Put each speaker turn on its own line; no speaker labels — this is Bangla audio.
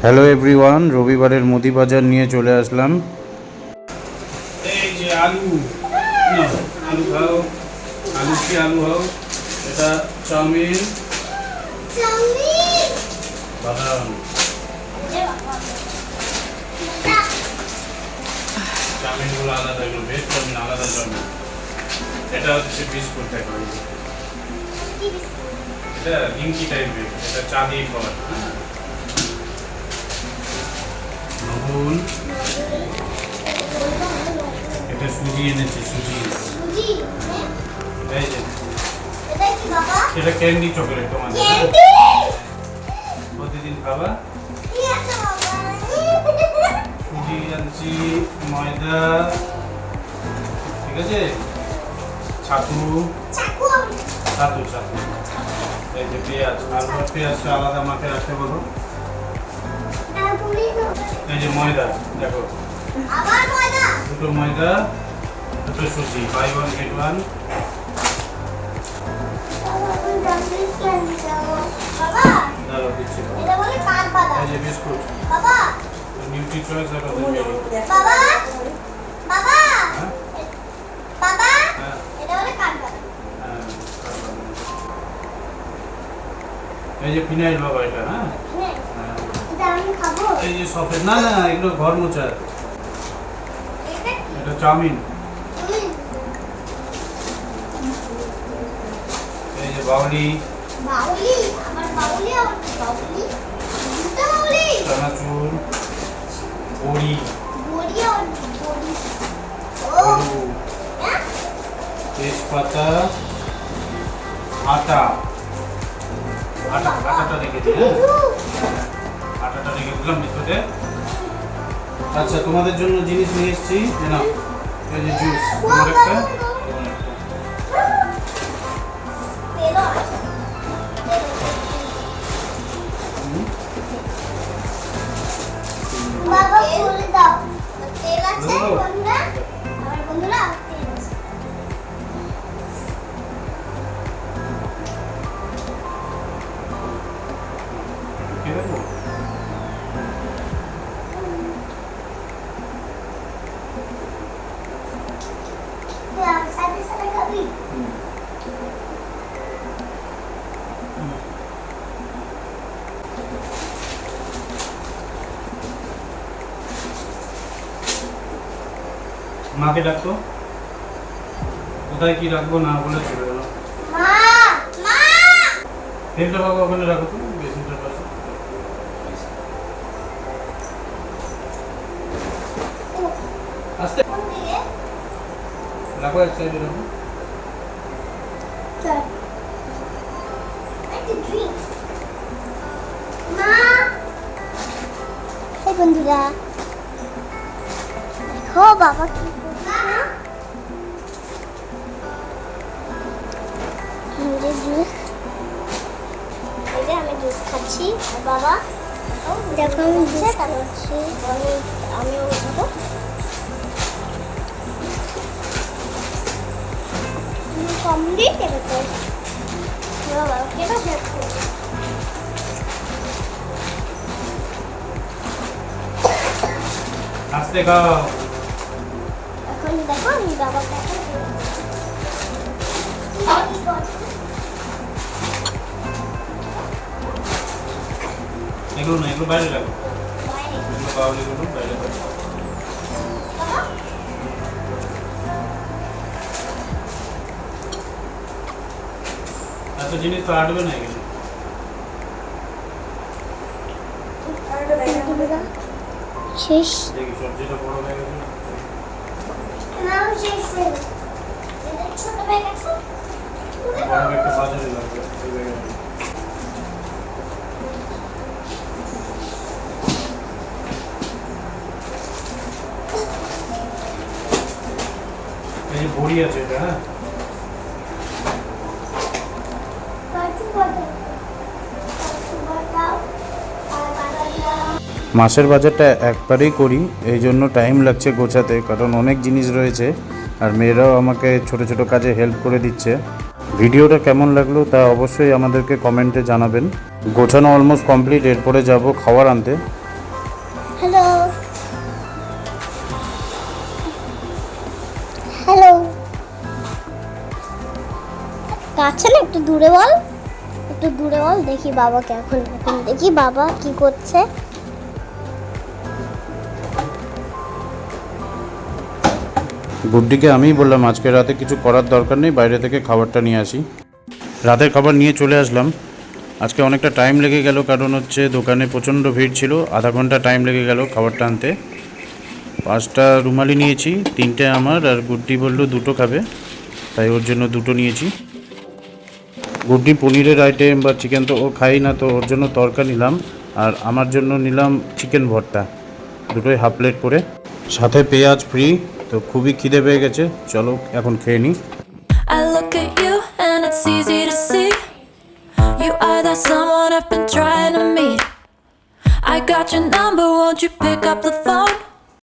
হ্যালো এভরিওয়ান, রবিবারের মুদি বাজার নিয়ে চলে আসলাম।
এই যে আলু, না আলু খাও, আলু কি আলু খাও, এটা চাউমিন, বাদাম, চাউমিনগুলো আলাদা, এগুলো ভেজ চাউমিন আলাদা চাউমিন। এটা হচ্ছে বিস্কুট দেখো, এটা নিমকি টাইপের, এটা চা দিয়ে খাওয়া। হ্যাঁ, লবণ, এটা সুজি এনেছে, সুজি, এই যে এটা ক্যান্ডি চকলেট তোমাদের, প্রতিদিন খাবা। সুজি আনছি, ময়দা, ঠিক আছে, ছাতু, ছাতু ছাতু, এই যে পেঁয়াজ, আলু আর পেঁয়াজটা আলাদা মাখে রাখতে বলো। এই যে ময়দা দেখো, দুটো ময়দা, দুটো সুজি, বাই ওয়ান গেট ওয়ান। দাঁড়াও দিচ্ছি, এই যে বিস্কুট, নিউট্রি চয়েস আর এই যে ফিনাইল বাবা, এটা হ্যাঁ, এই যে সফেদ, না না এগুলো ঘর মোছার, এটা চাউমিন, এই যে বাউলি, চানাচুর, বড়ি, আলু, তেজপাতা, আটা, আটাটা রেখে দিই, হ্যাঁ আটাটা রেখে দিলাম ভিতরে। আচ্ছা, তোমাদের জন্য জিনিস নিয়ে এসেছি, না এই যে জুস, তোমার একটা,
বাবা বলে দাও তেল আছে বন্ধুরা, আমার বন্ধুরা তেল আছে।
কি দেবো?
সাথে সাথে খাবি?
মাকে ডাকতো, কোথায় কি রাখবো না বলে চলে গেল।
মা মা
তেলটা বাবা ওখানে রাখো তো, বেসিনটার পাশে। আস্তে
কোন দিকে?
রাখো, এক সাইডে রাখো।
চল একটা ড্রিঙ্ক। মা এই বন্ধুরা দেখো বাবা কি করছে, জুস, এই যে আমি জুস খাচ্ছি আর বাবা দেখো আমি জুস খাচ্ছি, আমিও উঠবো। কমপ্লিট এবার তো বাবা কেটে যাচ্ছে।
আস্তে খাও।
এখন দেখো আমি বাবা কাছে
এগুলো না, এগুলো বাইরে রাখো, এগুলো বাউলিগুলো বাইরে রাখো। এত জিনিস তো আটবে না এগুলো।
শেষ
দেখি সবজিটা বড় হয়ে গেছে।
ছোট ব্যাগ আছে,
বড় একটা বাজারে লাগবে, এই জায়গায়। এই যে বড়ি আছে এটা, হ্যাঁ
মাসের বাজারটা একবারেই করি, এই জন্য টাইম লাগছে গোছাতে, কারণ অনেক জিনিস রয়েছে আর মেয়েরাও আমাকে ছোট ছোট কাজে হেল্প করে দিচ্ছে। ভিডিওটা কেমন লাগলো তা অবশ্যই আমাদেরকে কমেন্টে জানাবেন। গোছানো অলমোস্ট কমপ্লিট, এরপরে যাব খাবার আনতে।
হ্যালো হ্যালো কাছে না একটু দূরে বল, একটু দূরে বল। দেখি বাবাকে এখন দেখি বাবা কি করছে।
গুড্ডিকে আমিই বললাম আজকে রাতে কিছু করার দরকার নেই, বাইরে থেকে খাবারটা নিয়ে আসি। রাতের খাবার নিয়ে চলে আসলাম। আজকে অনেকটা টাইম লেগে গেল, কারণ হচ্ছে দোকানে প্রচণ্ড ভিড় ছিল, আধা ঘন্টা টাইম লেগে গেল খাবারটা আনতে। 5টা রুমালি নিয়েছি, 3টে আমার, আর গুড্ডি বললো 2টো খাবে, তাই ওর জন্য 2টো নিয়েছি। গুড্ডি পনিরের আইটেম বা চিকেন তো ও খাই না, তো ওর জন্য তরকা নিলাম, আর আমার জন্য নিলাম চিকেন ভর্তা, দুটোই হাফ প্লেট করে, সাথে পেঁয়াজ ফ্রি। তো খুবই খিদে পেয়ে গেছে, চলো এখন খেয়ে নিই।
I look at you and it's easy to see you are that someone I've been trying to meet. I got your number, won't you pick up the phone?